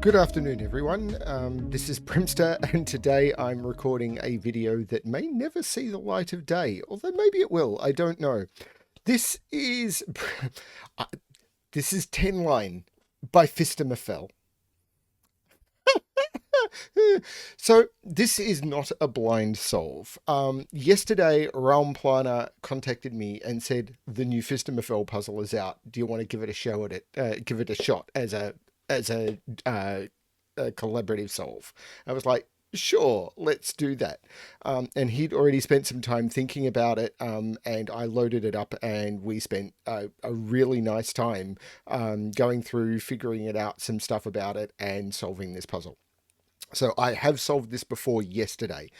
Good afternoon, everyone. This is Brimster, and today I'm recording a video that may never see the light of day, although maybe it will. I don't know. This is this is 10 Line by Phistomefel. So this is not a blind solve. Yesterday, Realm Planner contacted me and said the new Phistomefel puzzle is out. Do you want to give it a show at it? Give it a shot as a collaborative solve. I was like, sure, let's do that. And he'd already spent some time thinking about it, and I loaded it up, and we spent a really nice time going through, figuring it out, some stuff about it, and solving this puzzle. So I have solved this before yesterday.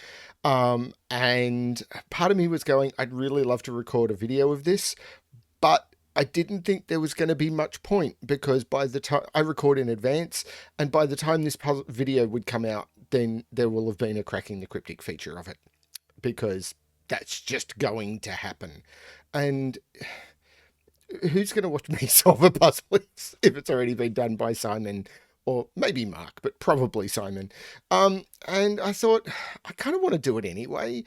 And part of me was going, I'd really love to record a video of this, but I didn't think there was going to be much point because by the time I record in advance, and by the time this puzzle video would come out, then there will have been a Cracking the Cryptic feature of it, because that's just going to happen. And who's going to watch me solve a puzzle if it's already been done by Simon? Or maybe Mark, but probably Simon. And I thought, I kind of want to do it anyway.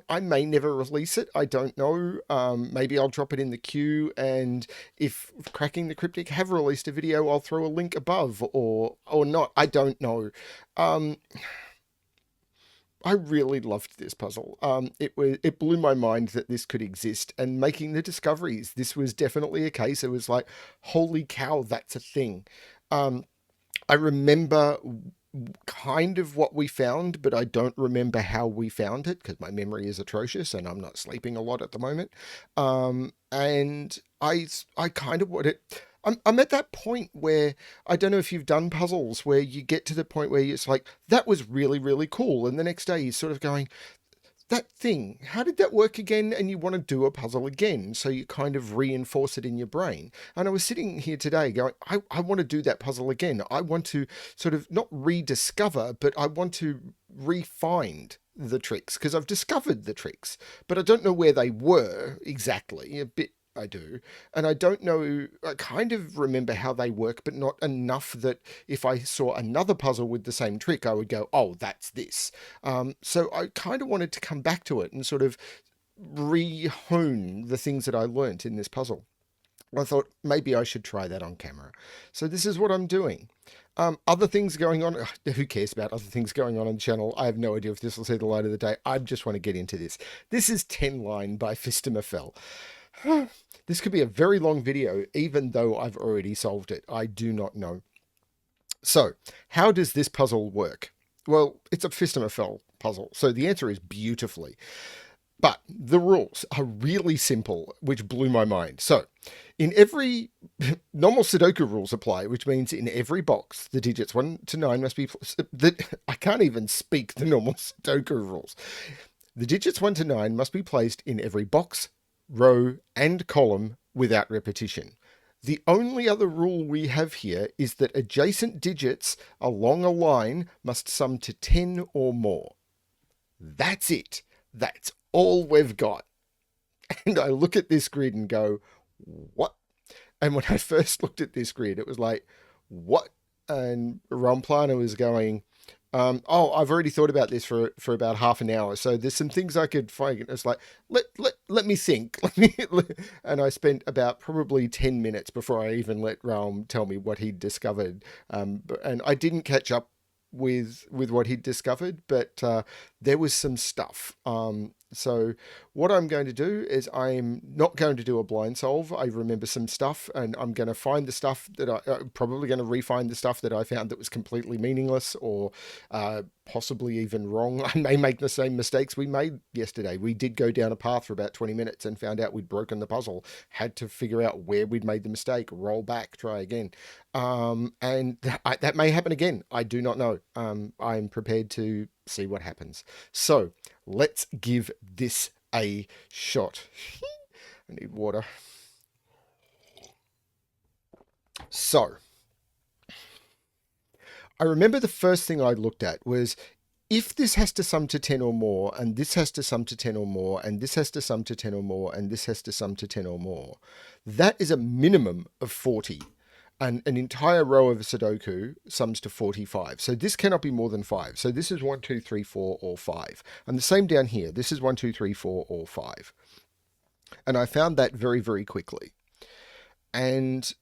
I may never release it. I don't know. Maybe I'll drop it in the queue. And if Cracking the Cryptic have released a video, I'll throw a link above or not. I don't know. I really loved this puzzle. It blew my mind that this could exist, and making the discoveries, this was definitely a case. It was like, holy cow, that's a thing. I remember kind of what we found, but I don't remember how we found it because my memory is atrocious and I'm not sleeping a lot at the moment. And I kind of want it. I'm at that point where I don't know if you've done puzzles where you get to the point where it's like, that was really, really cool. And the next day you're sort of going, that thing, how did that work again? And you want to do a puzzle again. So you kind of reinforce it in your brain. And I was sitting here today going, I want to do that puzzle again. I want to sort of not rediscover, but I want to re-find the tricks, because I've discovered the tricks, but I don't know where they were exactly. A bit I do. And I don't know, I kind of remember how they work, but not enough that if I saw another puzzle with the same trick, I would go, oh, that's this. So I kind of wanted to come back to it and sort of re-hone the things that I learnt in this puzzle. I thought maybe I should try that on camera. So this is what I'm doing. Other things going on, who cares about other things going on the channel? I have no idea if this will see the light of the day. I just want to get into this. This is 10 Line by Phistomefel. This could be a very long video, even though I've already solved it. I do not know. So, how does this puzzle work? Well, it's a Phistomefel puzzle, so the answer is beautifully. But the rules are really simple, which blew my mind. So, in every normal Sudoku rules apply, which means in every box, the digits 1 to 9 must be... I can't even speak the normal Sudoku rules. The digits 1 to 9 must be placed in every box, row, and column without repetition. The only other rule we have here is that adjacent digits along a line must sum to 10 or more. That's it. That's all we've got. And I look at this grid and go, what? And when I first looked at this grid, it was like, what? And Ron Plana was going, oh, I've already thought about this for about half an hour. So there's some things I could find. It's like, let me think. And I spent about probably 10 minutes before I even let Realm tell me what he'd discovered. And I didn't catch up with what he'd discovered, but there was some stuff. So what I'm going to do is I'm not going to do a blind solve. I remember some stuff, and I'm going to find the stuff that I'm probably going to refine the stuff that I found that was completely meaningless or possibly even wrong. I may make the same mistakes we made yesterday. We did go down a path for about 20 minutes and found out we'd broken the puzzle, had to figure out where we'd made the mistake, roll back, try again. And that may happen again. I do not know. I'm prepared to see what happens. So let's give this a shot. I need water. So I remember the first thing I looked at was, if this has to sum to 10 or more, and this has to sum to 10 or more, and this has to sum to 10 or more, and this has to sum to 10 or more, that is a minimum of 40. an entire row of a Sudoku sums to 45. So this cannot be more than 5. So this is 1, 2, 3, 4, or 5. And the same down here. This is 1, 2, 3, 4, or 5. And I found that very, very quickly. And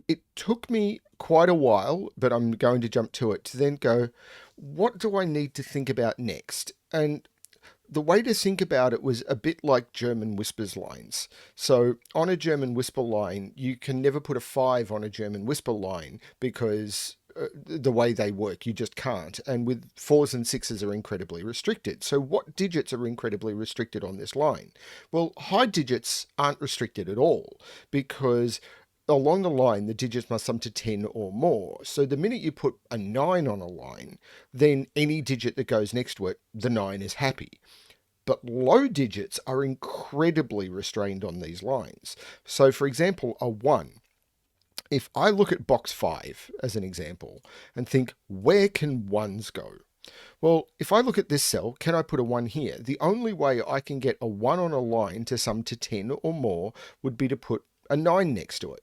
it took me quite a while, but I'm going to jump to it, to then go, what do I need to think about next? And the way to think about it was a bit like German whispers lines. So on a German whisper line, you can never put a 5 on a German whisper line because the way they work, you just can't. And with 4s and 6s are incredibly restricted. So what digits are incredibly restricted on this line? Well, high digits aren't restricted at all because along the line, the digits must sum to 10 or more. So the minute you put a 9 on a line, then any digit that goes next to it, the 9 is happy. But low digits are incredibly restrained on these lines. So for example, a 1. If I look at box 5 as an example and think, where can 1s go? Well, if I look at this cell, can I put a 1 here? The only way I can get a 1 on a line to sum to 10 or more would be to put a 9 next to it,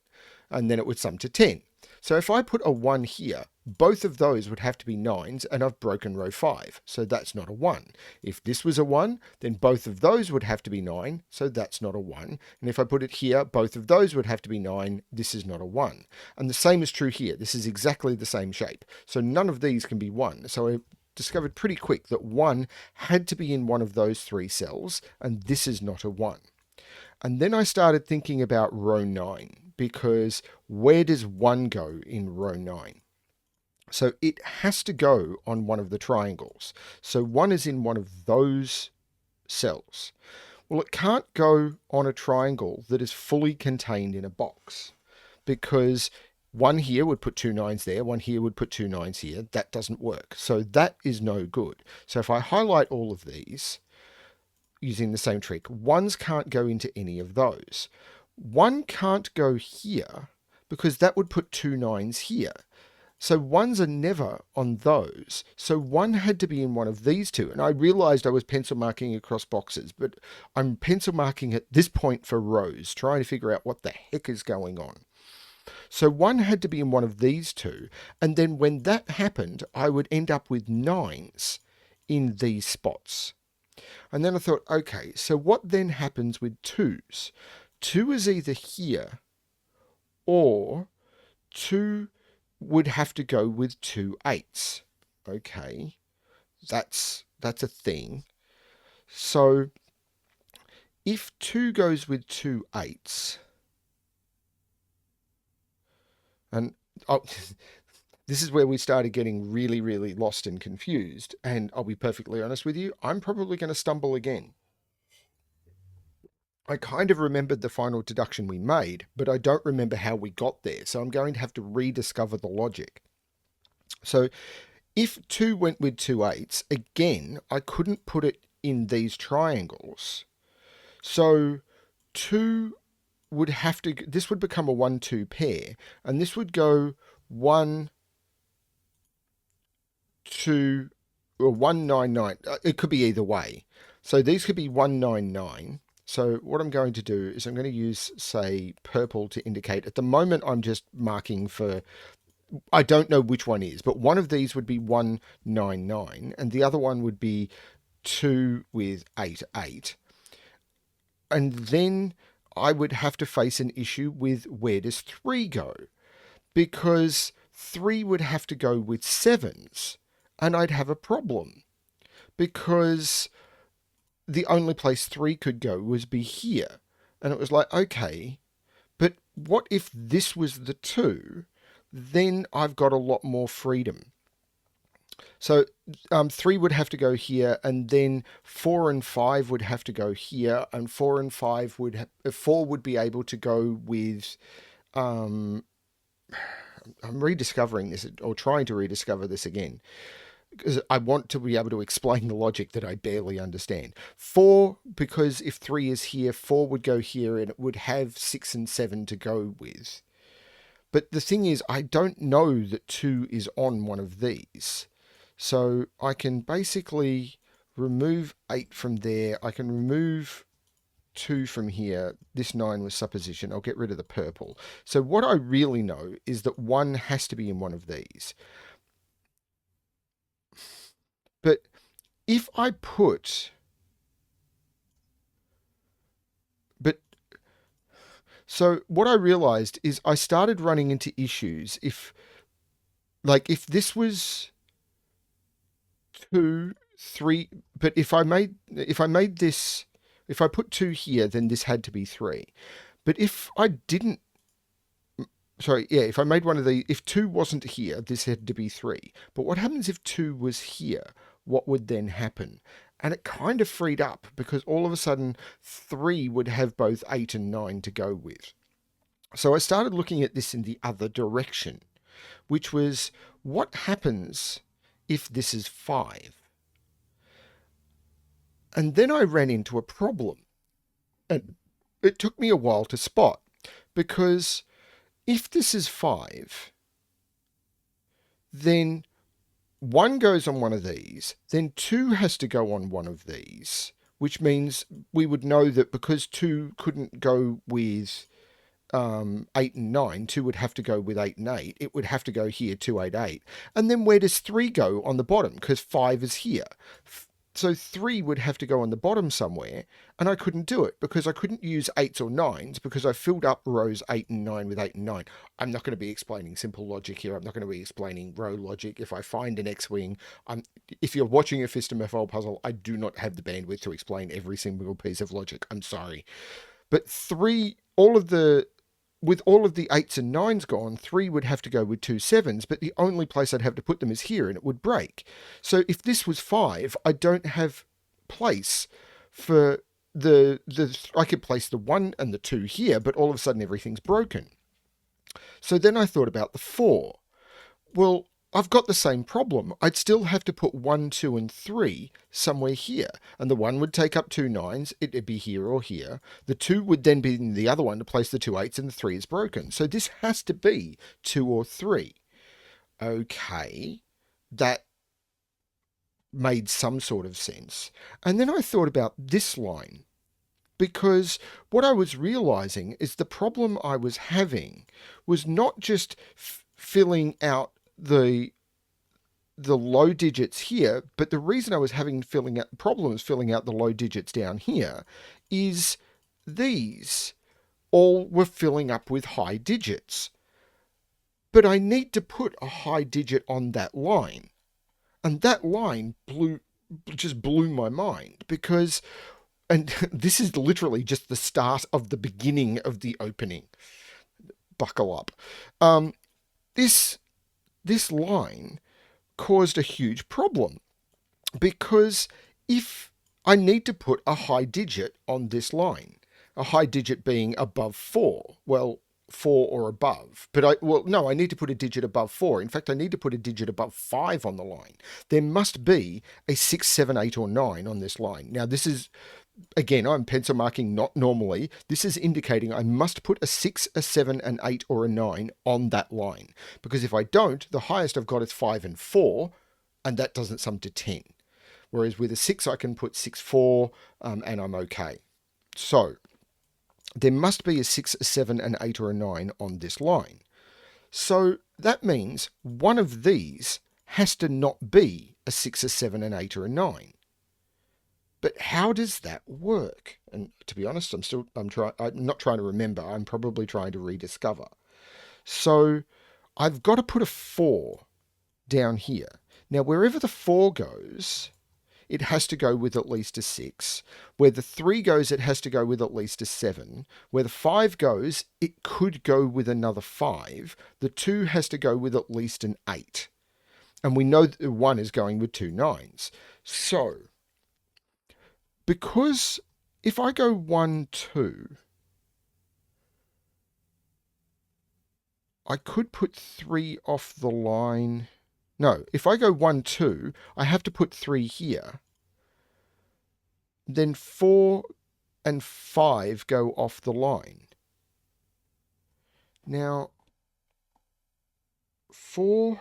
and then it would sum to 10. So if I put a 1 here, both of those would have to be 9s, and I've broken row 5, so that's not a 1. If this was a 1, then both of those would have to be 9, so that's not a 1. And if I put it here, both of those would have to be 9, this is not a 1. And the same is true here. This is exactly the same shape. So none of these can be 1. So I discovered pretty quick that 1 had to be in one of those 3 cells, and this is not a 1. And then I started thinking about row 9, because where does 1 go in row 9? So it has to go on one of the triangles. So 1 is in one of those cells. Well, it can't go on a triangle that is fully contained in a box, because 1 here would put 2 9s there, 1 here would put 2 9s here. That doesn't work. So that is no good. So if I highlight all of these using the same trick, 1s can't go into any of those. 1 can't go here because that would put 2 9s here. So 1s are never on those. So 1 had to be in one of these two. And I realized I was pencil marking across boxes, but I'm pencil marking at this point for rows, trying to figure out what the heck is going on. So 1 had to be in one of these two. And then when that happened, I would end up with 9s in these spots. And then I thought, okay, so what then happens with 2s? 2 is either here, or 2 would have to go with 2 8s. Okay, that's a thing. So if 2 goes with 2 8s, and oh, this is where we started getting really, really lost and confused. And I'll be perfectly honest with you, I'm probably going to stumble again. I kind of remembered the final deduction we made, but I don't remember how we got there, so I'm going to have to rediscover the logic. So if 2 went with 2 8s, again, I couldn't put it in these triangles. So 2 would have to, this would become a 1 2 pair, and this would go 1 2 or 1 9 9. It could be either way. So these could be 1 9 9. So what I'm going to do is I'm going to use, say, purple to indicate. At the moment, I'm just marking for, I don't know which one is, but one of these would be 199, and the other one would be 2 with 8 8. And then I would have to face an issue with where does 3 go? Because 3 would have to go with 7s, and I'd have a problem. Because the only place 3 could go was be here. And it was like, okay, but what if this was the 2? Then I've got a lot more freedom. So 3 would have to go here, and then 4 and 5 would have to go here, and 4 and 5 would 4 would be able to go with. I'm rediscovering this, or trying to rediscover this again, because I want to be able to explain the logic that I barely understand. 4, because if 3 is here, 4 would go here, and it would have 6 and 7 to go with. But the thing is, I don't know that 2 is on one of these. So I can basically remove 8 from there. I can remove 2 from here, this 9 was supposition. I'll get rid of the purple. So what I really know is that 1 has to be in one of these. But if I put... But so what I realized is I started running into issues if this was 2, 3, but if I made this, if I put 2 here, then this had to be 3. But if I didn't, sorry, yeah, if I made one of the, if 2 wasn't here, this had to be 3. But what happens if 2 was here? What would then happen? And it kind of freed up because all of a sudden 3 would have both 8 and 9 to go with. So I started looking at this in the other direction, which was what happens if this is 5? And then I ran into a problem. And it took me a while to spot, because if this is 5, then 1 goes on one of these, then 2 has to go on one of these, which means we would know that because 2 couldn't go with 8 and 9, 2 would have to go with 8 and 8. It would have to go here, 2, 8, 8. And then where does 3 go on the bottom? Because 5 is here. So 3 would have to go on the bottom somewhere, and I couldn't do it because I couldn't use 8s or 9s because I filled up rows 8 and 9 with 8 and 9. I'm not going to be explaining simple logic here. I'm not going to be explaining row logic. If I find an X-Wing, if you're watching a Phistomefel puzzle, I do not have the bandwidth to explain every single piece of logic. I'm sorry. But 3, with all of the 8s and 9s gone, 3 would have to go with 2 7s, but the only place I'd have to put them is here, and it would break. So if this was 5, I don't have place for I could place the 1 and the 2 here, but all of a sudden everything's broken. So then I thought about the 4. Well, I've got the same problem. I'd still have to put 1, 2, and 3 somewhere here. And the 1 would take up 2 9s. It'd be here or here. The 2 would then be in the other one to place the 2 8s, and the 3 is broken. So this has to be 2 or 3. Okay, that made some sort of sense. And then I thought about this line, because what I was realizing is the problem I was having was not just filling out the low digits here, but the reason I was having problems filling out the low digits down here is these all were filling up with high digits. But I need to put a high digit on that line. And that line just blew my mind, because, and this is literally just the start of the beginning of the opening. Buckle up. This line caused a huge problem, because if I need to put a high digit on this line, a high digit being above 4, well, 4 or above, but I need to put a digit above 4. In fact, I need to put a digit above 5 on the line. There must be a 6, 7, 8, or 9 on this line. Now, this is, again, I'm pencil marking not normally. This is indicating I must put a 6, a 7, an 8, or a 9 on that line. Because if I don't, the highest I've got is 5 and 4, and that doesn't sum to 10. Whereas with a 6, I can put 6, 4, and I'm okay. So there must be a 6, a 7, an 8, or a 9 on this line. So that means one of these has to not be a 6, a 7, an 8, or a 9. But how does that work? And to be honest, I'm not trying to remember. I'm probably trying to rediscover. So I've got to put a 4 down here. Now, wherever the 4 goes, it has to go with at least a 6. Where the 3 goes, it has to go with at least a 7. Where the 5 goes, it could go with another 5. The 2 has to go with at least an 8. And we know that 1 is going with 2 9s. So because if I go 1, 2, I could put 3 off the line. No, if I go 1, 2, I have to put 3 here. Then 4 and 5 go off the line. Now, 4...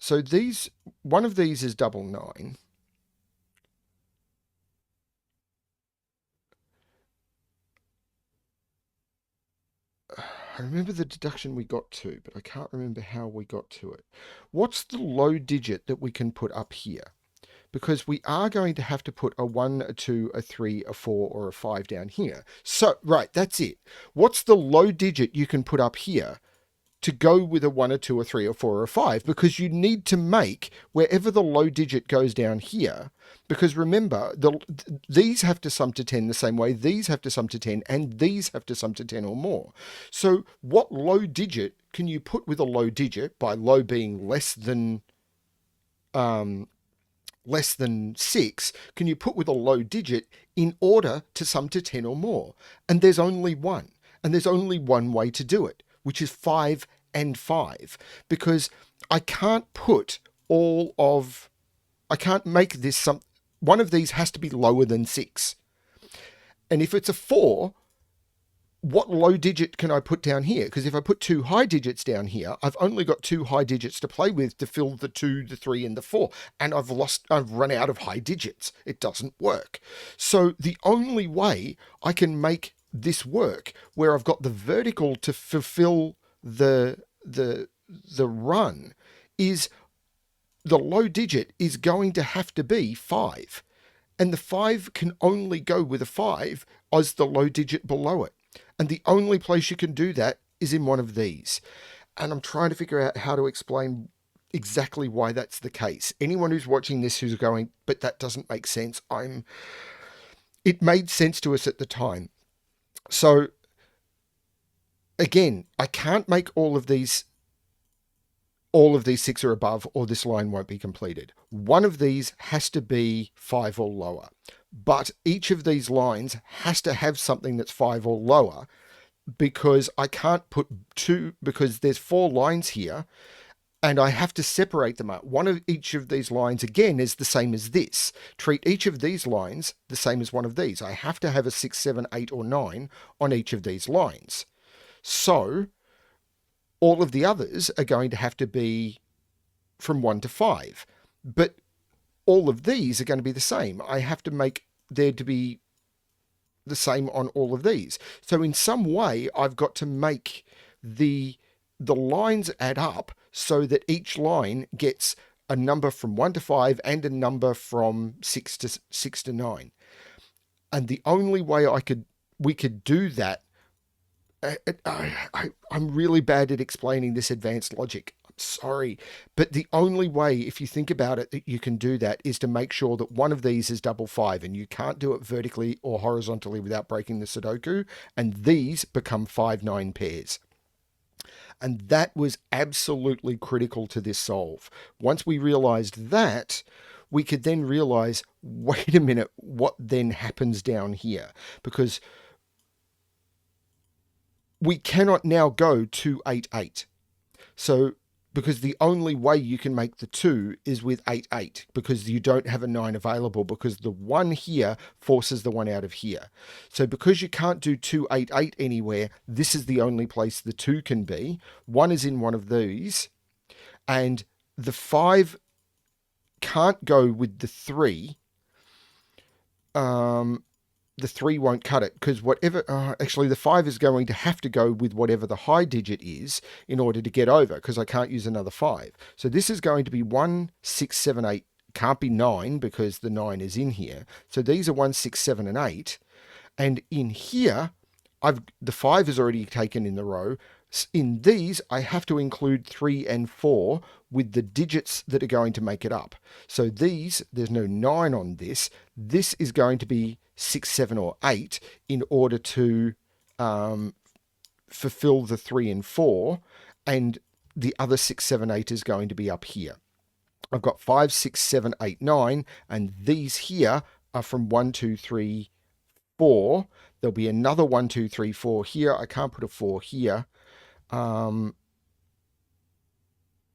So one of these is double 9. I remember the deduction we got to, but I can't remember how we got to it. What's the low digit that we can put up here? Because we are going to have to put a 1, a 2, a 3, a 4, or a 5 down here. So, right, that's it. What's the low digit you can put up here to go with a 1, a 2, a 3, or 4, or a 5? Because you need to make wherever the low digit goes down here. Because remember, these have to sum to 10 the same way, these have to sum to 10, and these have to sum to 10 or more. So what low digit can you put with a low digit, by low being less than 6, can you put with a low digit in order to sum to 10 or more? And there's only one. And there's only one way to do it, which is 5 and 5. Because I can't make this one of these has to be lower than 6. And if it's a 4, what low digit can I put down here? Because if I put 2 high digits down here, I've only got 2 high digits to play with to fill the 2, the 3, and the 4. And I've run out of high digits. It doesn't work. So the only way I can make this work, where I've got the vertical to fulfill the run, is the low digit is going to have to be 5. And the 5 can only go with a 5 as the low digit below it. And the only place you can do that is in one of these. And I'm trying to figure out how to explain exactly why that's the case. Anyone who's watching this who's going, but that doesn't make sense, it made sense to us at the time. So again, I can't make all of these 6 or above, or this line won't be completed. One of these has to be 5 or lower. But each of these lines has to have something that's 5 or lower, because I can't put 2, because there's 4 lines here, and I have to separate them up. One of each of these lines, again, is the same as this. Treat each of these lines the same as one of these. I have to have a 6, 7, 8, or 9 on each of these lines. So all of the others are going to have to be from 1 to 5. But all of these are going to be the same. I have to make there to be the same on all of these. So in some way, I've got to make the lines add up so that each line gets a number from 1 to 5 and a number from 6 to 9. And the only way we could do that, I'm really bad at explaining this advanced logic. I'm sorry. But the only way, if you think about it, that you can do that is to make sure that one of these is double 5, and you can't do it vertically or horizontally without breaking the Sudoku, and these become 5, 9 pairs. And that was absolutely critical to this solve. Once we realized that, we could then realize, wait a minute, what then happens down here? Because we cannot now go 2, 8, 8. So, because the only way you can make the 2 is with 8, 8, because you don't have a 9 available, because the 1 here forces the 1 out of here. So because you can't do 2, 8, 8 anywhere, this is the only place the 2 can be. 1 is in one of these, and the 5 can't go with the 3. The 3 won't cut it, because actually the 5 is going to have to go with whatever the high digit is in order to get over, because I can't use another 5. So this is going to be 1, 6, 7, 8. Can't be 9 because the 9 is in here. So these are 1, 6, 7, and 8. And in here, the 5 is already taken in the row. In these, I have to include 3 and 4 with the digits that are going to make it up. So there's no 9 on this. This is going to be 6, 7, or 8 in order to fulfill the 3 and 4, and the other 6, 7, 8 is going to be up here. I've got 5, 6, 7, 8, 9, and these here are from 1, 2, 3, 4. There'll be another 1, 2, 3, 4 here. I can't put a 4 here.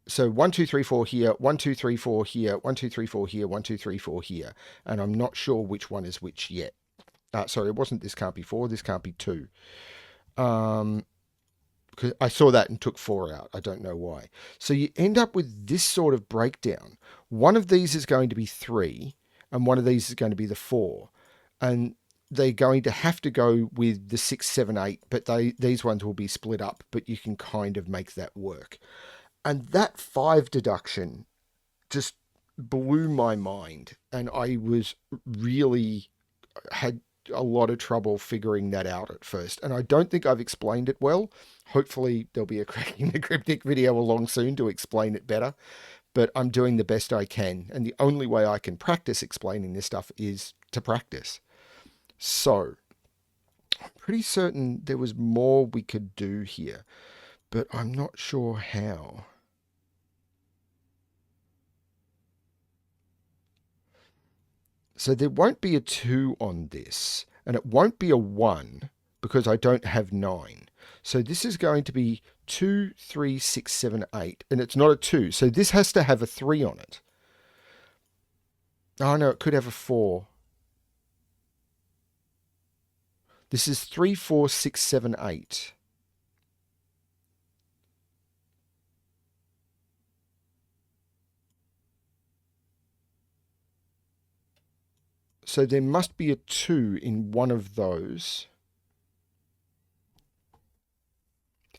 So 1, 2, 3, 4 here, 1, 2, 3, 4 here, 1, 2, 3, 4 here, 1, 2, 3, 4 here. And I'm not sure which one is which yet. Sorry, it wasn't, this can't be 4, this can't be 2. Because I saw that and took 4 out. I don't know why. So you end up with this sort of breakdown. One of these is going to be 3, and one of these is going to be the 4. And they're going to have to go with the 6, 7, 8, but these ones will be split up, but you can kind of make that work. And that 5 deduction just blew my mind, and I was really had a lot of trouble figuring that out at first. And I don't think I've explained it well. Hopefully there'll be a Cracking the Cryptic video along soon to explain it better, but I'm doing the best I can. And the only way I can practice explaining this stuff is to practice. So I'm pretty certain there was more we could do here, but I'm not sure how. So there won't be a 2 on this, and it won't be a 1 because I don't have 9. So this is going to be 2, 3, 6, 7, 8, and it's not a 2. So this has to have a 3 on it. Oh no, it could have a 4. This is 3, 4, 6, 7, 8. So there must be a 2 in one of those.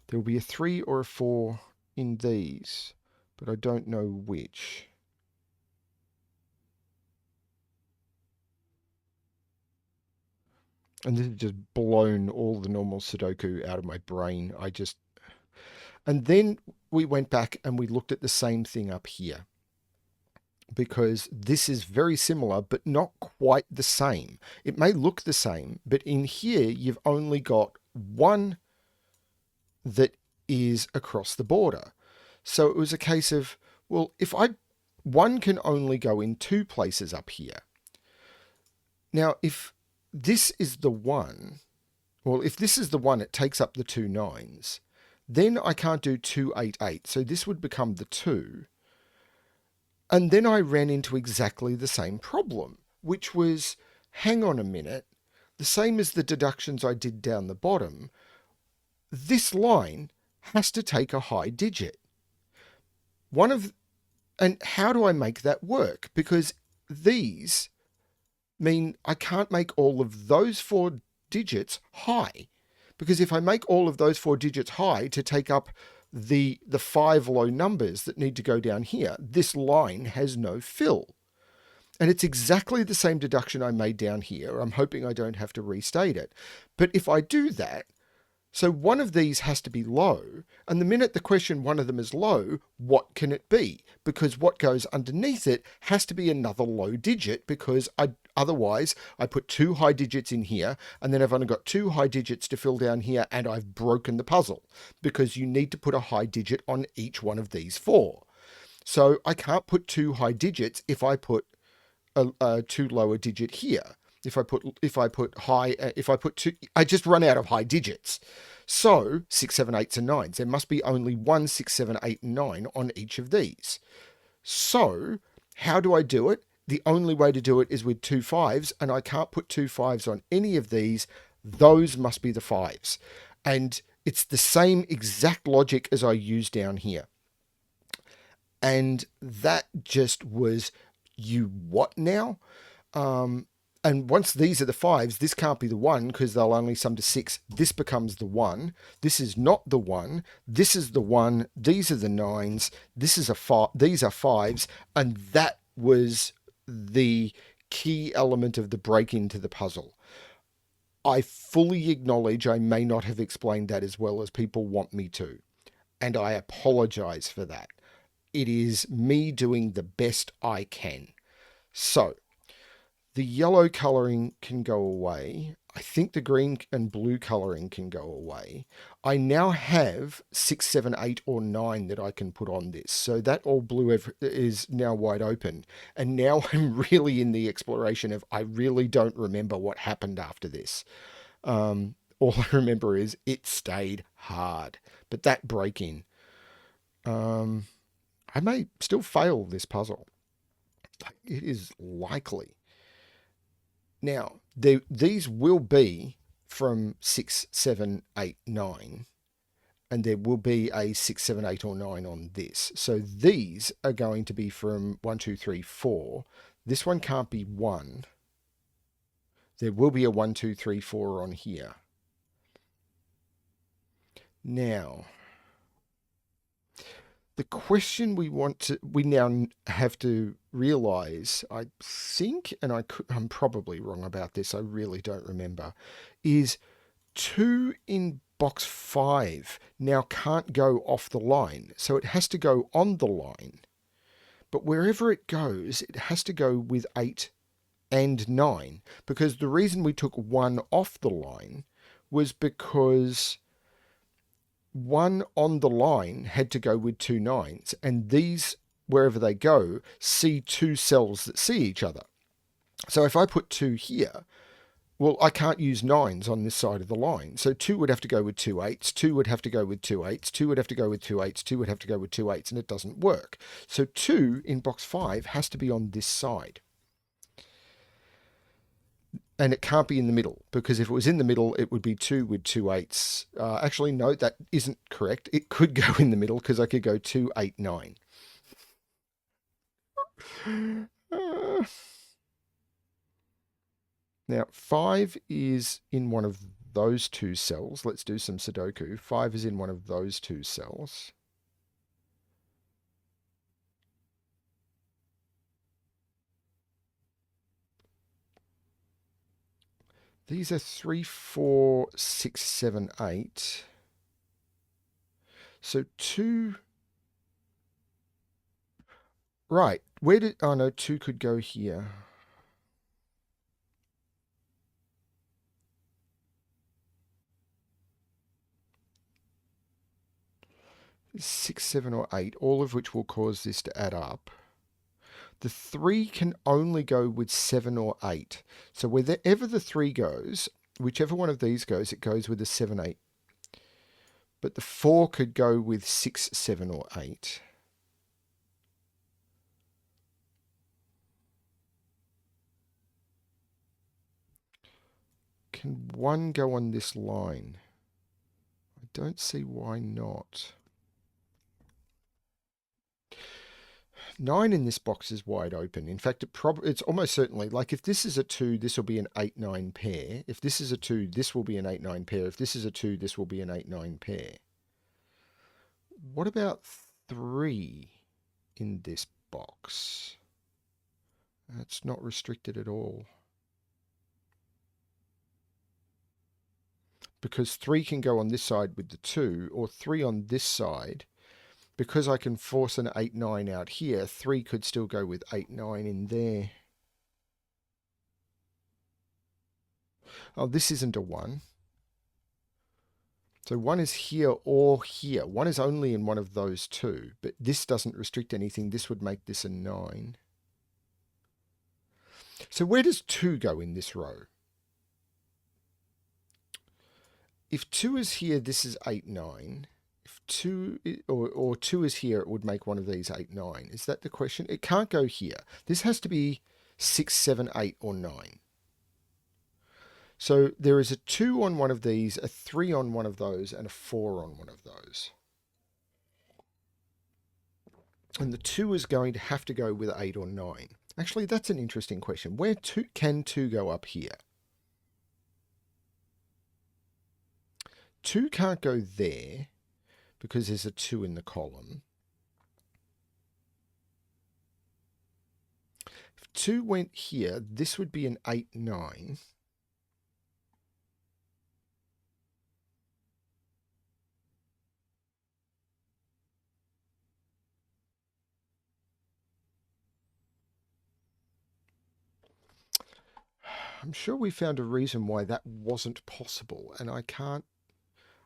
There will be a 3 or a 4 in these, but I don't know which. And this has just blown all the normal Sudoku out of my brain. And then we went back and we looked at the same thing up here, because this is very similar, but not quite the same. It may look the same, but in here, you've only got one that is across the border. So it was a case of, well, one can only go in 2 places up here. Now, if this is the one, well, if this is the one, it takes up the 2 9s. Then I can't do 2, 8, 8. So this would become the 2. And then I ran into exactly the same problem, which was, hang on a minute, the same as the deductions I did down the bottom, this line has to take a high digit. And how do I make that work? Because these mean I can't make all of those 4 digits high. Because if I make all of those 4 digits high to take up the 5 low numbers that need to go down here, this line has no fill. And it's exactly the same deduction I made down here. I'm hoping I don't have to restate it. But if I do that, so one of these has to be low, and the minute the question one of them is low, what can it be? Because what goes underneath it has to be another low digit, because otherwise I put 2 high digits in here, and then I've only got 2 high digits to fill down here, and I've broken the puzzle, because you need to put a high digit on each one of these 4. So I can't put 2 high digits if I put a 2 lower digit here. If I put 2, I just run out of high digits. So 6, 7, 8s and 9s. There must be only 1, 6, 7, 8, and 9 on each of these. So how do I do it? The only way to do it is with 2 5s, and I can't put 2 5s on any of these. Those must be the 5s. And it's the same exact logic as I used down here. And that just was, you what now? And once these are the 5s, this can't be the 1 because they'll only sum to 6. This becomes the 1. This is not the 1. This is the 1. These are the 9s. These are 5s. And that was the key element of the break into the puzzle. I fully acknowledge I may not have explained that as well as people want me to. And I apologize for that. It is me doing the best I can. So, the yellow colouring can go away. I think the green and blue colouring can go away. I now have 6, 7, 8, or 9 that I can put on this. So that all blue is now wide open. And now I'm really in the exploration of, I really don't remember what happened after this. All I remember is it stayed hard. But that break-in, I may still fail this puzzle. It is likely. Now, these will be from 6, 7, 8, 9, and there will be a 6, 7, 8, or 9 on this. So these are going to be from 1, 2, 3, 4. This one can't be 1. There will be a 1, 2, 3, 4 on here. Now, the question we now have to realize, I think, and I'm probably wrong about this, I really don't remember, is 2 in box 5 now can't go off the line. So it has to go on the line. But wherever it goes, it has to go with 8 and 9. Because the reason we took 1 off the line was because 1 on the line had to go with 2 9s, and these, wherever they go, see 2 cells that see each other. So if I put 2 here, well, I can't use 9s on this side of the line. So 2 would have to go with 2 8s, 2 would have to go with 2 8s, 2 would have to go with 2 8s, 2 would have to go with 2 8s, and it doesn't work. So 2 in box 5 has to be on this side. And it can't be in the middle, because if it was in the middle, it would be 2 with 2 8s. Actually, no, that isn't correct. It could go in the middle, because I could go 2 8 9. Now, 5 is in one of those 2 cells. Let's do some Sudoku. 5 is in one of those 2 cells. These are 3, 4, 6, 7, 8. So 2... Right. Where did... Oh, no, 2 could go here. Six, 7, or 8, all of which will cause this to add up. The 3 can only go with 7 or 8. So wherever the 3 goes, whichever one of these goes, it goes with a 7, 8. But the 4 could go with 6, 7, or 8. Can 1 go on this line? I don't see why not. 9 in this box is wide open. In fact, it's almost certainly, like if this is a 2, this will be an 8, 9 pair. If this is a 2, this will be an 8, 9 pair. If this is a 2, this will be an 8, 9 pair. What about 3 in this box? That's not restricted at all. Because 3 can go on this side with the 2, or 3 on this side. Because I can force an 8, 9 out here, 3 could still go with 8, 9 in there. Oh, this isn't a 1. So 1 is here or here. 1 is only in one of those 2, but this doesn't restrict anything. This would make this a 9. So where does 2 go in this row? If 2 is here, this is 8, 9. If 2 or 2 is here, it would make one of these 8, 9. Is that the question? It can't go here. This has to be 6, 7, 8, or 9. So there is a 2 on one of these, a 3 on one of those, and a 4 on one of those. And the 2 is going to have to go with 8 or 9. Actually, that's an interesting question. Where can 2 go up here? 2 can't go there because there's a 2 in the column. If 2 went here, this would be an 8, 9. I'm sure we found a reason why that wasn't possible, and I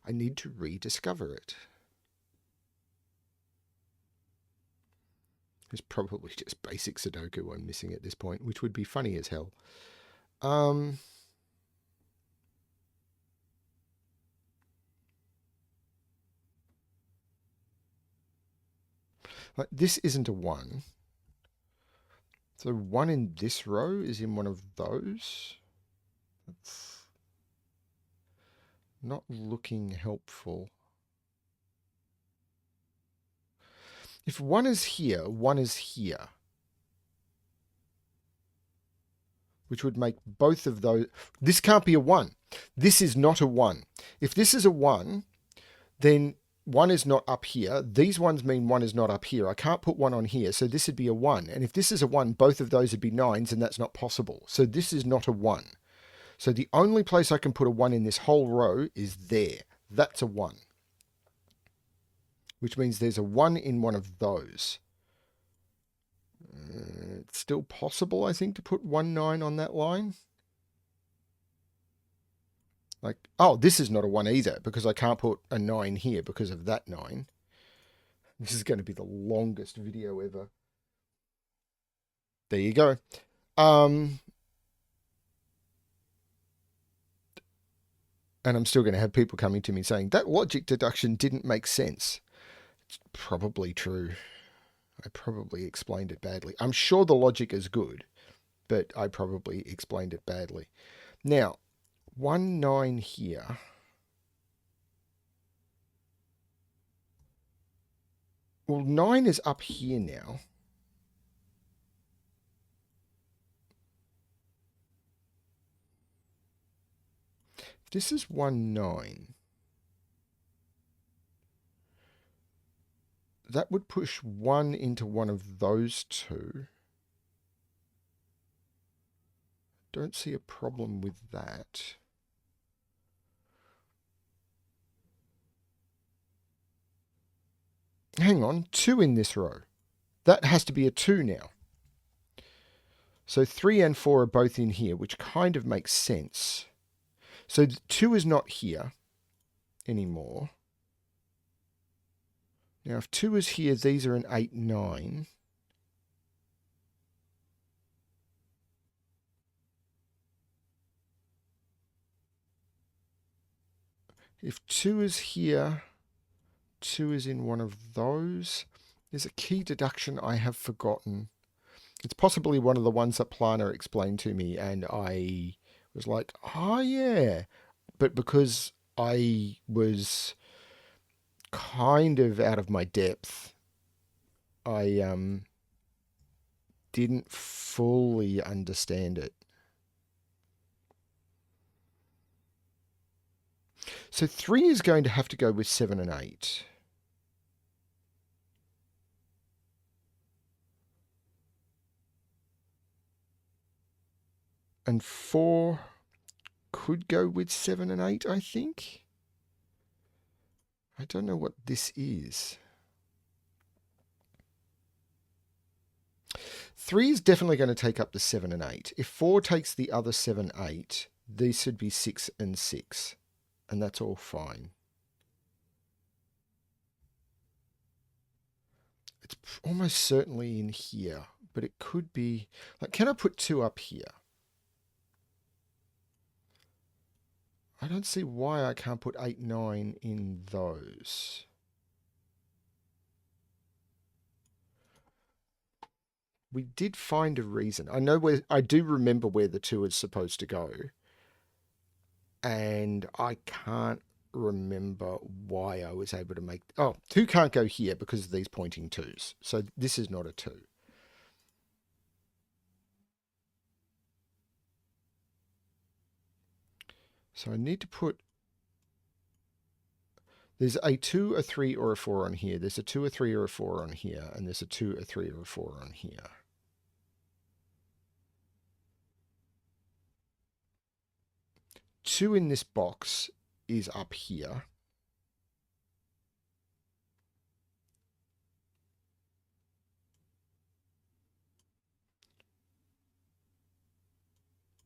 need to rediscover it. It's probably just basic Sudoku I'm missing at this point, which would be funny as hell. This isn't a 1. So 1 in this row is in one of those. That's not looking helpful. If 1 is here, 1 is here. which would make both of those. This can't be a 1. This is not a 1. If this is a 1, then 1 is not up here. These ones mean 1 is not up here. I can't put 1 on here, so this would be a 1. And if this is a 1, both of those would be 9s, and that's not possible. So this is not a 1. So the only place I can put a 1 in this whole row is there. That's a 1. Which means there's a 1 in one of those. It's still possible, I think, to put 1, 9 on that line. Like, oh, this is not a 1 either, because I can't put a 9 here because of that 9. This is going to be the longest video ever. There you go. And I'm still going to have people coming to me saying, that logic deduction didn't make sense. It's probably true. I probably explained it badly. I'm sure the logic is good, but I probably explained it badly. Now, 1, 9 here. Well, 9 is up here now. If this is 1, 9, that would push 1 into one of those two. Don't see a problem with that. Hang on, 2 in this row. That has to be a 2 now. So 3 and 4 are both in here, which kind of makes sense. So 2 is not here anymore. Now, if 2 is here, these are an 8, 9. If 2 is here, 2 is in one of those. There's a key deduction I have forgotten. It's possibly one of the ones that Plana explained to me, and I was like, oh yeah. But because I was kind of out of my depth, I didn't fully understand it. So 3 is going to have to go with 7 and 8. And 4 could go with 7 and 8, I think. I don't know what this is. 3 is definitely going to take up the 7 and 8. If 4 takes the other 7, 8, these should be 6 and 6. And that's all fine. It's almost certainly in here, but it could be... Like, can I put 2 up here? I don't see why I can't put 8, 9 in those. We did find a reason. I do remember where the 2 is supposed to go. And I can't remember why I was able to make... Oh, 2 can't go here because of these pointing 2s. So this is not a 2. So I need to put... There's a 2, a 3, or a 4 on here. There's a 2, a 3, or a 4 on here. And there's a 2, a 3, or a 4 on here. Two in this box is up here.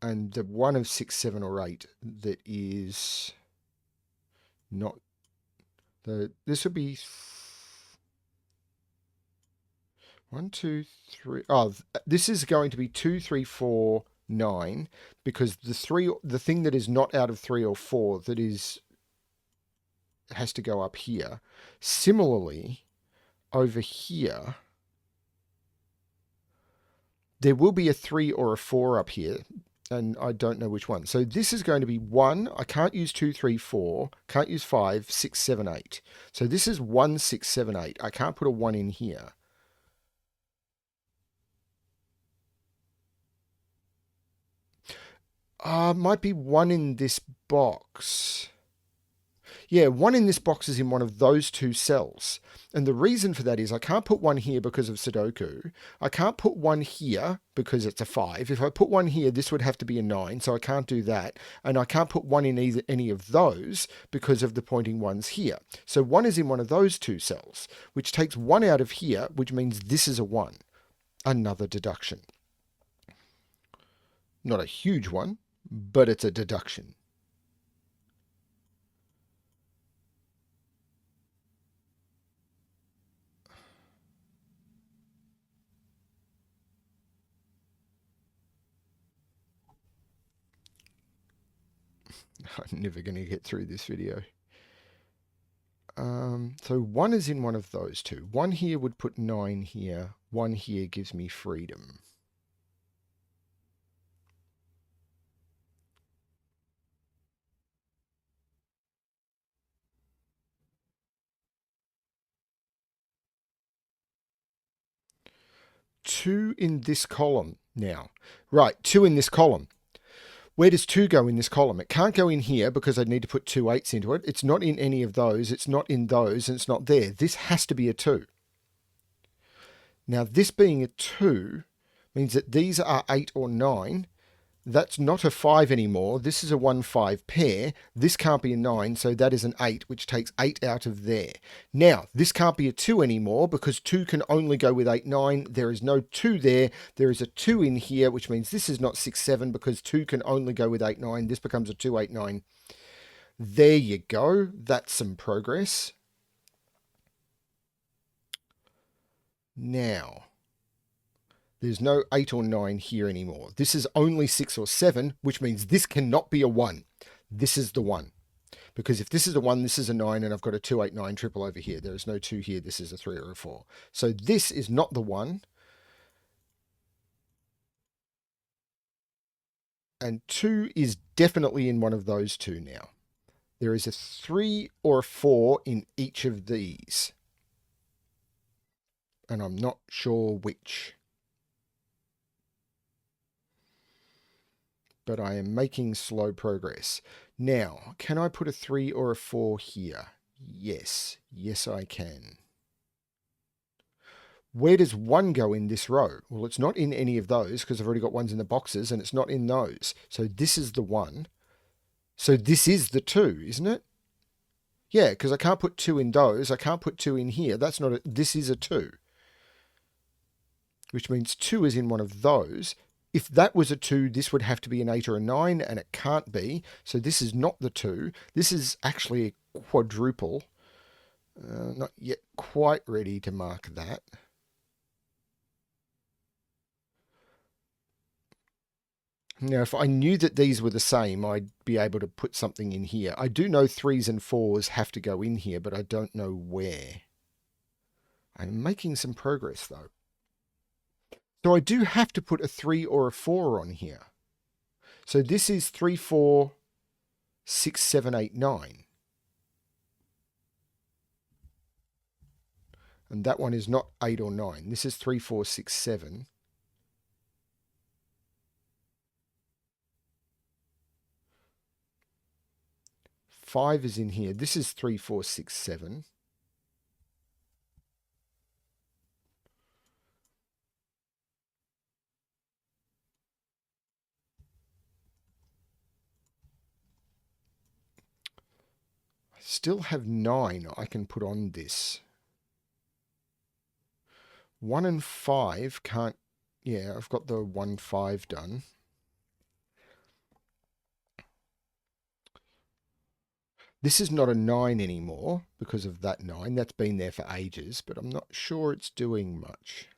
And the 1 of 6, 7, or 8 that is not the... This would be 1, 2, 3. Oh, this is going to be 2, 3, 4, 9, because the thing that is not out of 3 or 4 that is has to go up here. Similarly, over here, there will be a 3 or a 4 up here, and I don't know which one. So this is going to be 1. I can't use 2, 3, 4. Can't use 5, 6, 7, 8. So this is 1, 6, 7, 8. I can't put a 1 in here. Might be one in this box. Yeah, one in this box is in one of those two cells. And the reason for that is I can't put one here because of Sudoku. I can't put one here because it's a 5. If I put one here, this would have to be a 9, so I can't do that. And I can't put one in any of those because of the pointing ones here. So one is in one of those two cells, which takes one out of here, which means this is a 1. Another deduction. Not a huge one, but it's a deduction. I'm never going to get through this video. So 1 is in one of those two. 1 here would put 9 here. 1 here gives me freedom. Two in this column now. Right, 2 in this column. Where does 2 go in this column? It can't go in here because I'd need to put 2 8s into it. It's not in any of those. It's not in those, and it's not there. This has to be a 2. Now, this being a 2 means that these are 8 or 9. That's not a 5 anymore. This is a 1-5 pair. This can't be a 9, so that is an 8, which takes 8 out of there. Now, this can't be a 2 anymore because 2 can only go with 8, 9. There is no 2 there. There is a 2 in here, which means this is not 6, 7 because 2 can only go with 8, 9. This becomes a 2, 8, 9. There you go. That's some progress. Now, there's no 8 or 9 here anymore. This is only 6 or 7, which means this cannot be a 1. This is the 1. Because if this is a 1, this is a 9, and I've got a 2, 8, 9 triple over here. There is no 2 here. This is a 3 or a 4. So this is not the 1. And 2 is definitely in one of those two now. There is a 3 or a 4 in each of these. And I'm not sure which. But I am making slow progress. Now, can I put a 3 or a 4 here? Yes. Yes, I can. Where does 1 go in this row? Well, it's not in any of those because I've already got ones in the boxes, and it's not in those. So this is the 1. So this is the 2, isn't it? Yeah, because I can't put 2 in those. I can't put 2 in here. That's not a... This is a 2. Which means 2 is in one of those. If that was a 2, this would have to be an 8 or a 9, and it can't be. So this is not the 2. This is actually a quadruple. Not yet quite ready to mark that. Now, if I knew that these were the same, I'd be able to put something in here. I do know 3s and 4s have to go in here, but I don't know where. I'm making some progress, though. So I do have to put a 3 or a 4 on here. So this is 3, 4, 6, 7, 8, 9. And that one is not 8 or 9. This is 3, 4, 6, 7. Five is in here. This is 3, 4, 6, 7. I still have 9 I can put on this. 1 and 5 can't... Yeah, I've got the 1, 5 done. This is not a 9 anymore because of that 9. That's been there for ages, but I'm not sure it's doing much.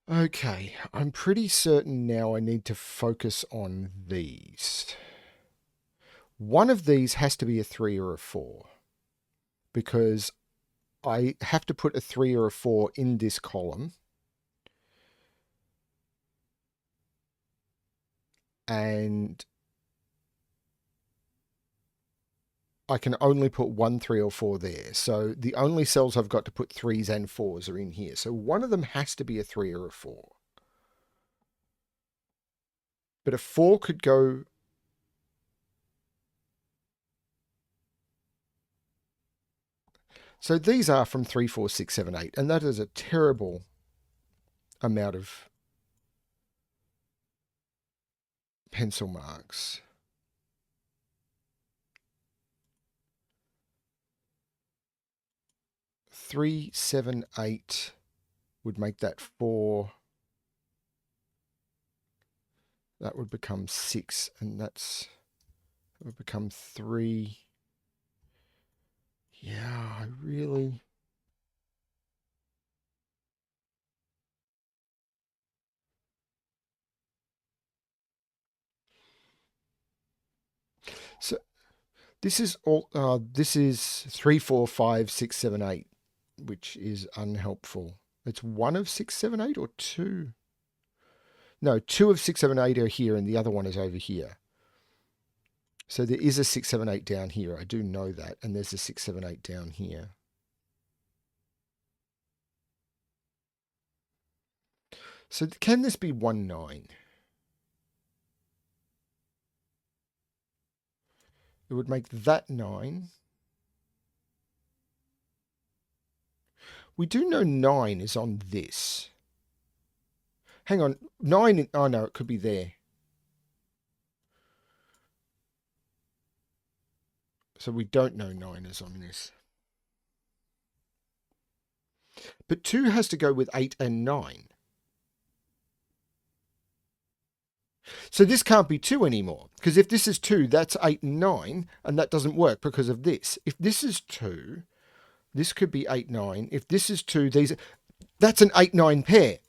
Okay, I'm pretty certain now I need to focus on these. One of these has to be a 3 or a 4 because I have to put a 3 or a 4 in this column. and I can only put 1, 3, or 4 there. So the only cells I've got to put 3s and 4s are in here. So one of them has to be a 3 or a 4. But a 4 could go... So these are from 3, 4, 6, 7, 8. And that is a terrible amount of pencil marks. 3, 7, 8 would make that 4. That would become 6, and that would become 3. Yeah, I really... So this is all. This is 3, 4, 5, 6, 7, 8, which is unhelpful. It's 1 of 6, 7, 8, or 2. No, 2 of 6, 7, 8 are here, and the other one is over here. So there is a 6, 7, 8 down here. I do know that, and there's a 6, 7, 8 down here. So can this be 1, 9? It would make that 9. We do know 9 is on this. Hang on, 9, oh no, it could be there. So we don't know 9 is on this. But 2 has to go with 8 and 9. So this can't be 2 anymore, because if this is 2, that's 8 and 9, and that doesn't work because of this. If this is 2, this could be 8, 9. If this is 2, that's an 8, 9 pair.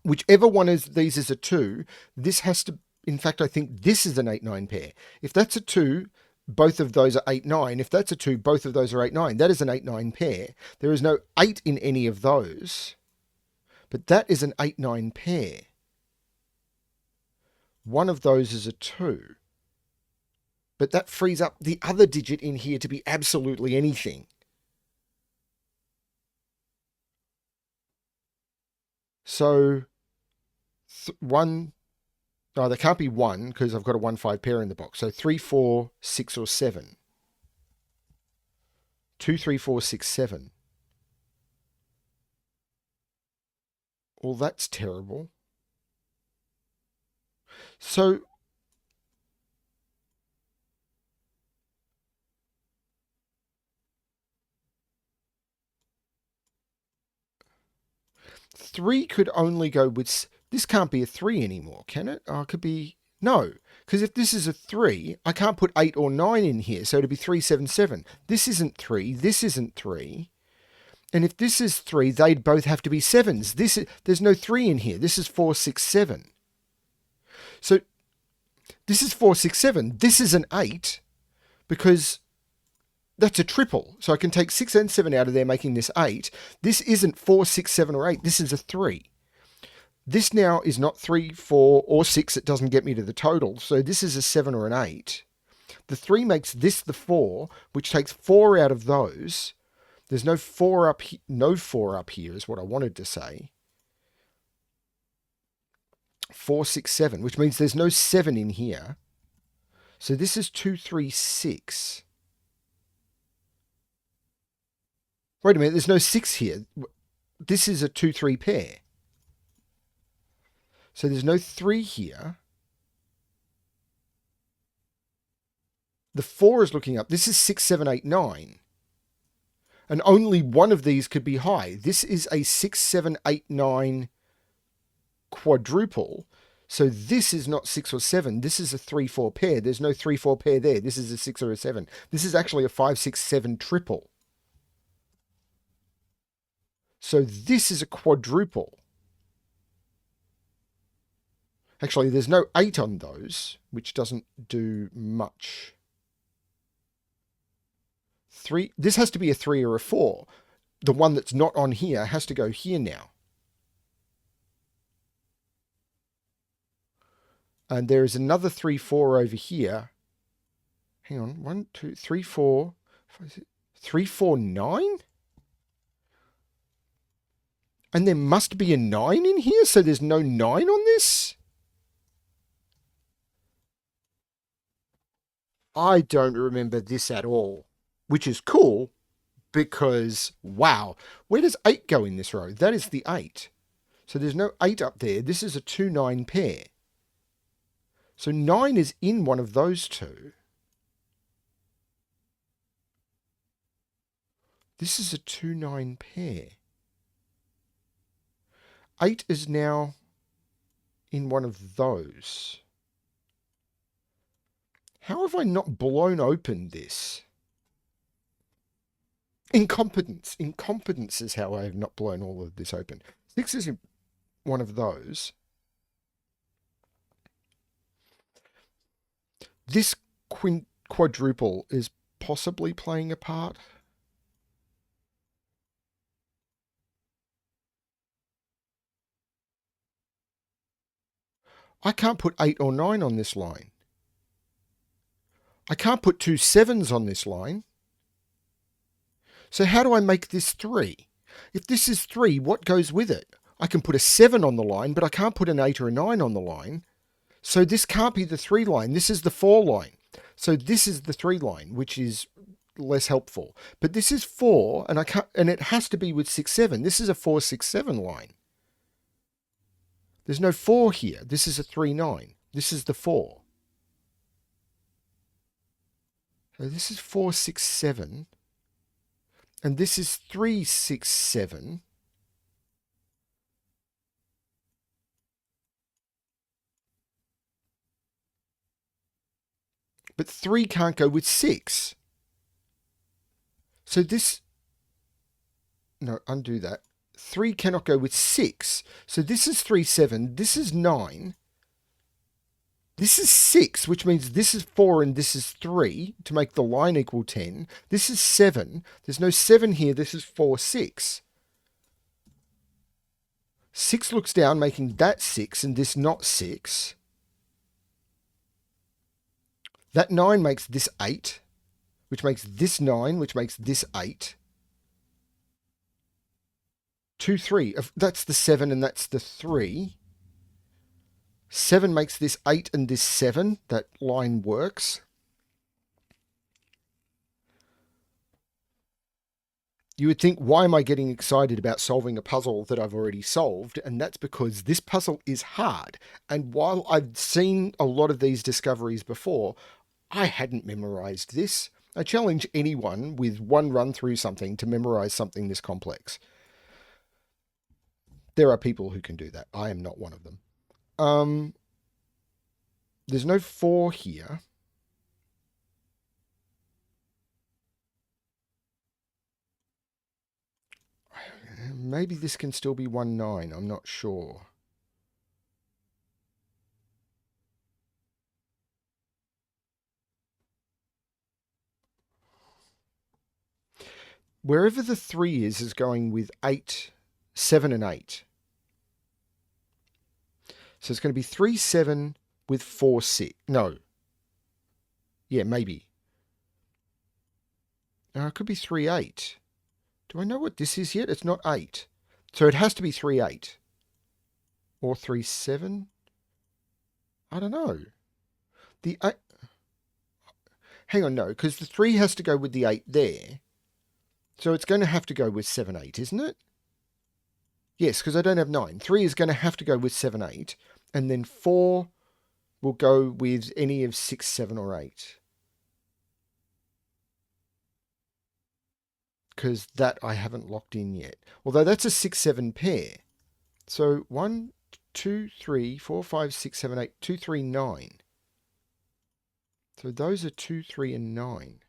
Whichever one of these is a 2, this has to, in fact, I think this is an 8, 9 pair. If that's a 2, both of those are 8, 9. If that's a 2, both of those are 8, 9. That is an 8, 9 pair. There is no 8 in any of those, but that is an 8, 9 pair. One of those is a 2. But that frees up the other digit in here to be absolutely anything. So, there can't be 1 because I've got a 1, 5 pair in the box. So 3, 4, 6, or 7. 2, 3, 4, 6, 7. Well, that's terrible. So, three could only go with... This can't be a 3 anymore, can it? Oh, it could be... No, because if this is a 3, I can't put 8 or 9 in here, so it'd be 3, 7, 7. This isn't 3, this isn't 3. And if this is 3, they'd both have to be 7s. There's no 3 in here. This is 4, 6, 7. So this is 4, 6, 7. This is an 8 because that's a triple. So I can take 6 and 7 out of there, making this 8. This isn't 4, 6, 7, or 8. This is a 3. This now is not 3, 4, or 6. It doesn't get me to the total. So this is a 7 or an 8. The 3 makes this the 4, which takes 4 out of those. There's no 4 up here. No 4 up here is what I wanted to say. 4, 6, 7, which means there's no 7 in here. So this is 2, 3, 6. Wait a minute, there's no 6 here. This is a 2, 3 pair. So there's no 3 here. The 4 is looking up. This is 6, 7, 8, 9. And only one of these could be high. This is a 6, 7, 8, 9 quadruple. So this is not 6 or 7. This is a 3, 4 pair. There's no 3, 4 pair there. This is a 6 or a 7. This is actually a 5, 6, 7 triple. So this is a quadruple. Actually, there's no 8 on those, which doesn't do much. 3. This has to be a 3 or a 4. The one that's not on here has to go here now. And there is another 3, 4 over here. Hang on. 1, 2, 3, 4. 3, 4, 9? And there must be a 9 in here, so there's no 9 on this? I don't remember this at all, which is cool because, wow, where does 8 go in this row? That is the 8. So there's no 8 up there. This is a 2, 9 pair. So 9 is in one of those two. This is a 2, 9 pair. 8 is now in one of those. How have I not blown open this? Incompetence. Incompetence is how I have not blown all of this open. 6 is in one of those. This quadruple is possibly playing a part. I can't put 8 or 9 on this line. I can't put 2 7s on this line. So how do I make this 3? If this is 3, what goes with it? I can put a 7 on the line, but I can't put an 8 or a 9 on the line. So this can't be the 3 line. This is the 4 line. So this is the 3 line, which is less helpful. But this is 4, and I can't, and it has to be with 6 7. This is a 4 6 7 line. There's no 4 here. This is a 3 9. This is the 4. So this is 4 6 7. And this is 3 6 7. But 3 can't go with 6. So this... No, undo that. 3 cannot go with 6. So this is 3 7. This is 9. This is 6, which means this is 4 and this is 3 to make the line equal 10. This is 7. There's no 7 here. This is 4 6. 6 looks down, making that 6 and this not 6. That 9 makes this 8, which makes this 9, which makes this 8. 2 3. That's the 7 and that's the 3. 7 makes this 8 and this 7. That line works. You would think, why am I getting excited about solving a puzzle that I've already solved? And that's because this puzzle is hard. And while I've seen a lot of these discoveries before, I hadn't memorized this. I challenge anyone with one run through something to memorize something this complex. There are people who can do that. I am not one of them. There's no 4 here. Maybe this can still be 1 9. I'm not sure. Wherever the 3 is going with 8, 7 and 8. So it's going to be 3 7 with 4 6. No. Yeah, maybe. It could be 3 8. Do I know what this is yet? It's not 8. So it has to be 3 8. Or 3 7. I don't know. The 8... Hang on, no, because the 3 has to go with the 8 there. So it's going to have to go with 7 8, isn't it? Yes, because I don't have 9. 3 is going to have to go with 7 8. And then 4 will go with any of 6 7 or 8. Because that I haven't locked in yet. Although that's a 6 7 pair. So 1 2 3 4 5 6 7 8 2 3 9. So those are 2 3 and 9.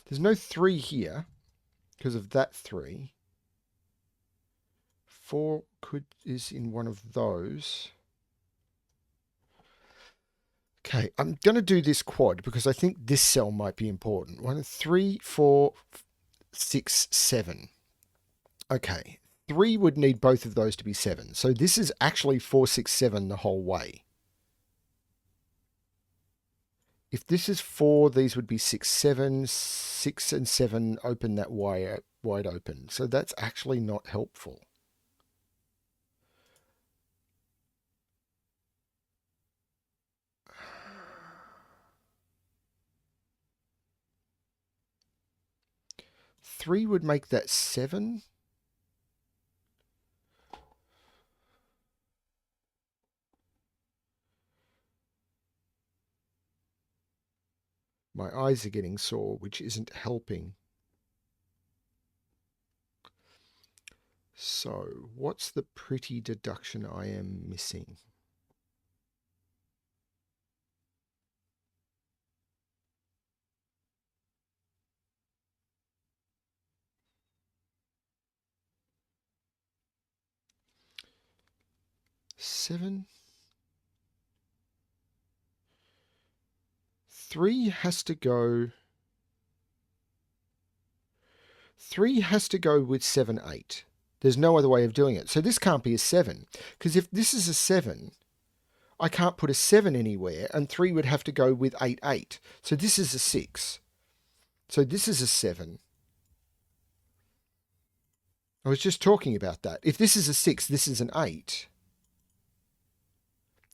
There's no 3 here because of that 3. 4 is in one of those. Okay, I'm going to do this quad because I think this cell might be important. 1, 3, 4, 6, 7. Okay, 3 would need both of those to be 7. So this is actually 4, 6, 7 the whole way. If this is 4, these would be 6, 7. 6 and 7 open that wide open. So that's actually not helpful. Three would make that 7. My eyes are getting sore, which isn't helping. So, what's the pretty deduction I am missing? Seven. 3 has to go. 3 has to go with 7, 8. There's no other way of doing it. So this can't be a 7. Because if this is a 7, I can't put a 7 anywhere, and 3 would have to go with 8, 8. So this is a 6. So this is a 7. I was just talking about that. If this is a 6, this is an 8.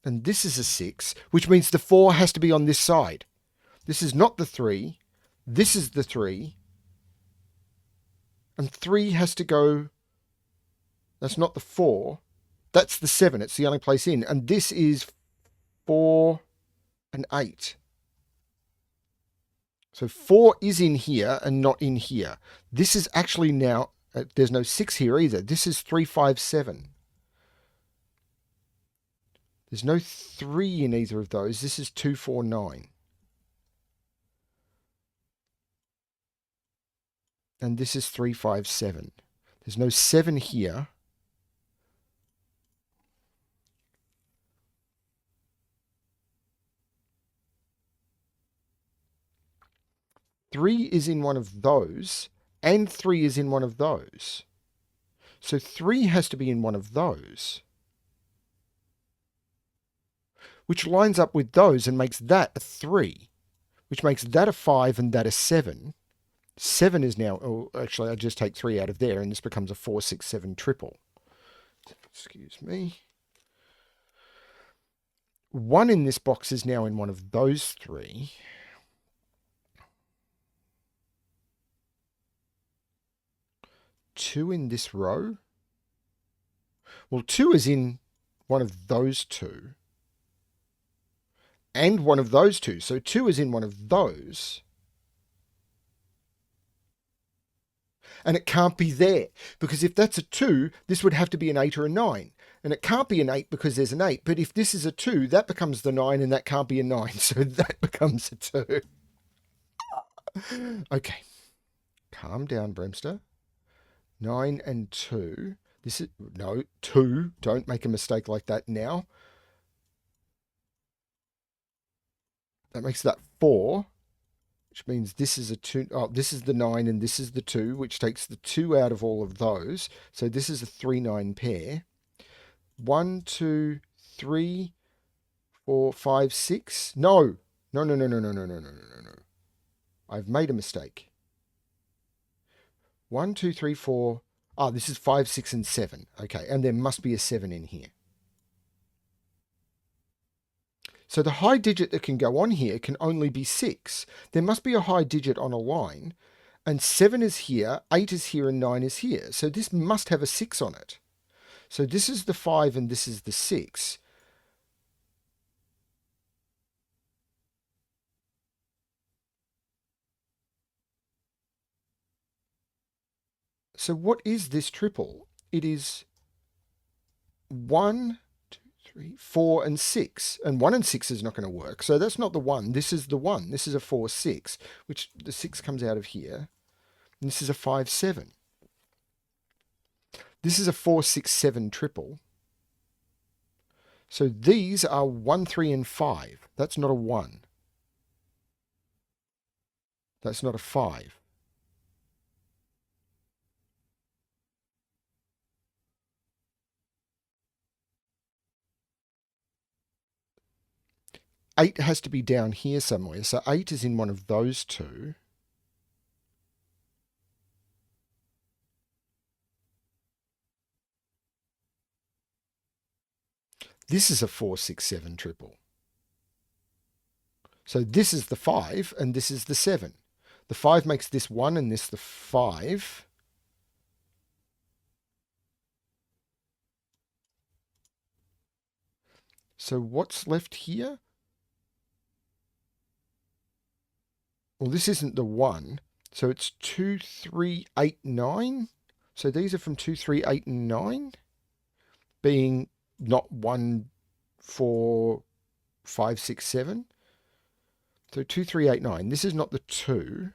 And this is a 6, which means the 4 has to be on this side. This is not the 3. This is the 3. And 3 has to go. That's not the 4. That's the 7. It's the only place in. And this is 4 and 8. So 4 is in here and not in here. This is actually now, there's no 6 here either. This is 3, 5, 7. There's no 3 in either of those. This is 2, 4, 9. And this is 3, 5, 7. There's no 7 here. Three is in one of those, and 3 is in one of those. So 3 has to be in one of those, which lines up with those and makes that a 3, which makes that a 5 and that a 7. 7 is now, oh, actually, I just take 3 out of there, and this becomes a 4, 6, 7 triple. Excuse me. 1 in this box is now in one of those 3. Two in this row. Well, 2 is in one of those 2. And one of those 2. So 2 is in one of those. And it can't be there. Because if that's a 2, this would have to be an 8 or a 9. And it can't be an 8 because there's an 8. But if this is a 2, that becomes the 9 and that can't be a 9. So that becomes a 2. Okay. Calm down, Bremster. 9 and 2. This is, no, 2. Don't make a mistake like that now. That makes that 4, which means this is a 2. Oh, this is the 9 and this is the 2, which takes the 2 out of all of those. So this is a 3, 9 pair. 1, 2, 3, 4, 5, 6. No. No, no, no, no, no, no, no, no, no, no. I've made a mistake. 1, 2, 3, 4. Ah, this is 5, 6, and 7. Okay, and there must be a 7 in here. So the high digit that can go on here can only be 6. There must be a high digit on a line, and 7 is here, 8 is here, and 9 is here. So this must have a 6 on it. So this is the 5 and this is the 6. So what is this triple? It is 1, 2, 3, 4, and 6. And 1 and 6 is not going to work. So that's not the 1. This is the 1. This is a 4, 6, which the 6 comes out of here. And this is a 5, 7. This is a 4, 6, 7 triple. So these are 1, 3, and 5. That's not a 1. That's not a 5. Eight has to be down here somewhere. So 8 is in one of those two. This is a 4, 6, 7 triple. So this is the 5 and this is the 7. The 5 makes this 1 and this the 5. So what's left here? Well, this isn't the 1. So it's 2, 3, 8, 9. So these are from 2, 3, 8, and 9. Being not 1, 4, 5, 6, 7. So 2, 3, 8, 9. This is not the 2.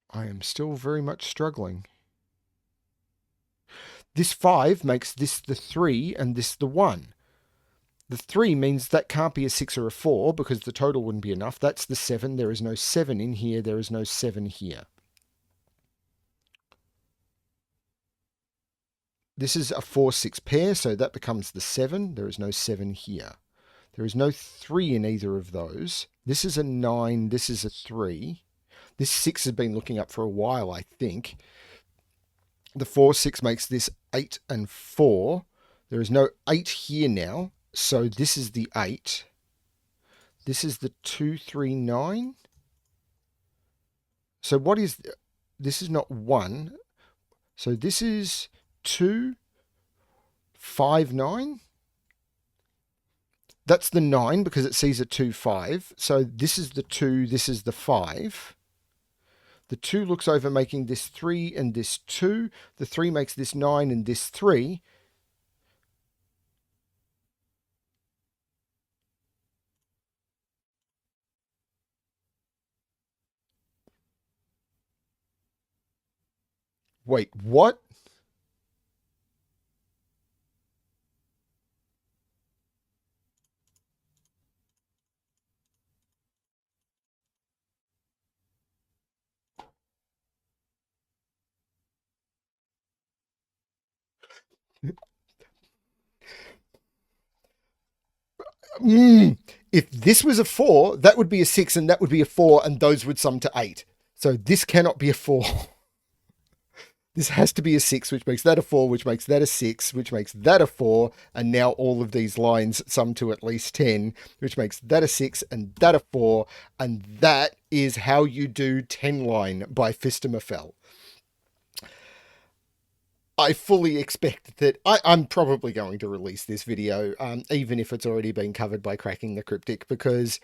I am still very much struggling. This 5 makes this the 3 and this the 1. The 3 means that can't be a 6 or a 4 because the total wouldn't be enough. That's the 7. There is no 7 in here. There is no 7 here. This is a 4, 6 pair, so that becomes the 7. There is no 7 here. There is no 3 in either of those. This is a 9. This is a 3. This 6 has been looking up for a while, I think. The 4, 6 makes this 8 and 4. There is no 8 here now. So this is the 8. This is the 2, 3, 9. So what is... This is not 1. So this is 2, 5, 9. That's the 9 because it sees a 2, 5. So this is the 2, this is the 5. The 2 looks over making this 3 and this 2. The 3 makes this 9 and this 3. Wait, what? If this was a 4, that would be a 6 and that would be a 4 and those would sum to 8. So this cannot be a 4. This has to be a 6, which makes that a 4, which makes that a 6, which makes that a 4, and now all of these lines sum to at least 10, which makes that a 6 and that a 4, and that is how you do 10 line by Phistomefel. I fully expect that I'm probably going to release this video, even if it's already been covered by Cracking the Cryptic, because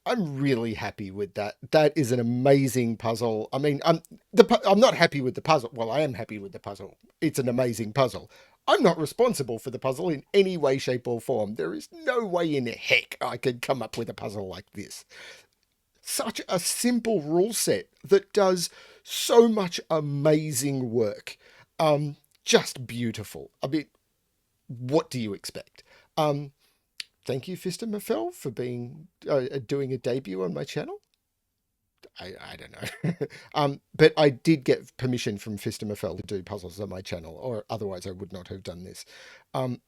I'm really happy with that. That is an amazing puzzle. I mean, I'm not happy with the puzzle. Well, I am happy with the puzzle. It's an amazing puzzle. I'm not responsible for the puzzle in any way, shape, or form. There is no way in heck I could come up with a puzzle like this. Such a simple rule set that does so much amazing work. Just beautiful. I mean, what do you expect? Thank you, Phistomefel, for being doing a debut on my channel. I don't know. But I did get permission from Phistomefel to do puzzles on my channel, or otherwise I would not have done this.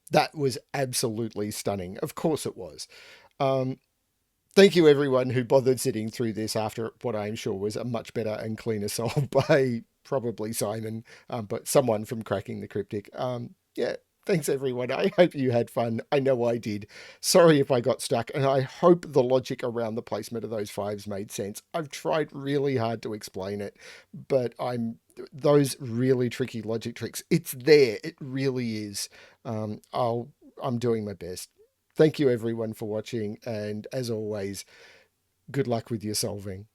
That was absolutely stunning. Of course it was. Thank you, everyone who bothered sitting through this after what I'm sure was a much better and cleaner solve by probably Simon, but someone from Cracking the Cryptic. Yeah, thanks, everyone. I hope you had fun. I know I did. Sorry if I got stuck, and I hope the logic around the placement of those 5s made sense. I've tried really hard to explain it, but those really tricky logic tricks. It's there. It really is. I'll I'm doing my best. Thank you everyone for watching, and as always, good luck with your solving.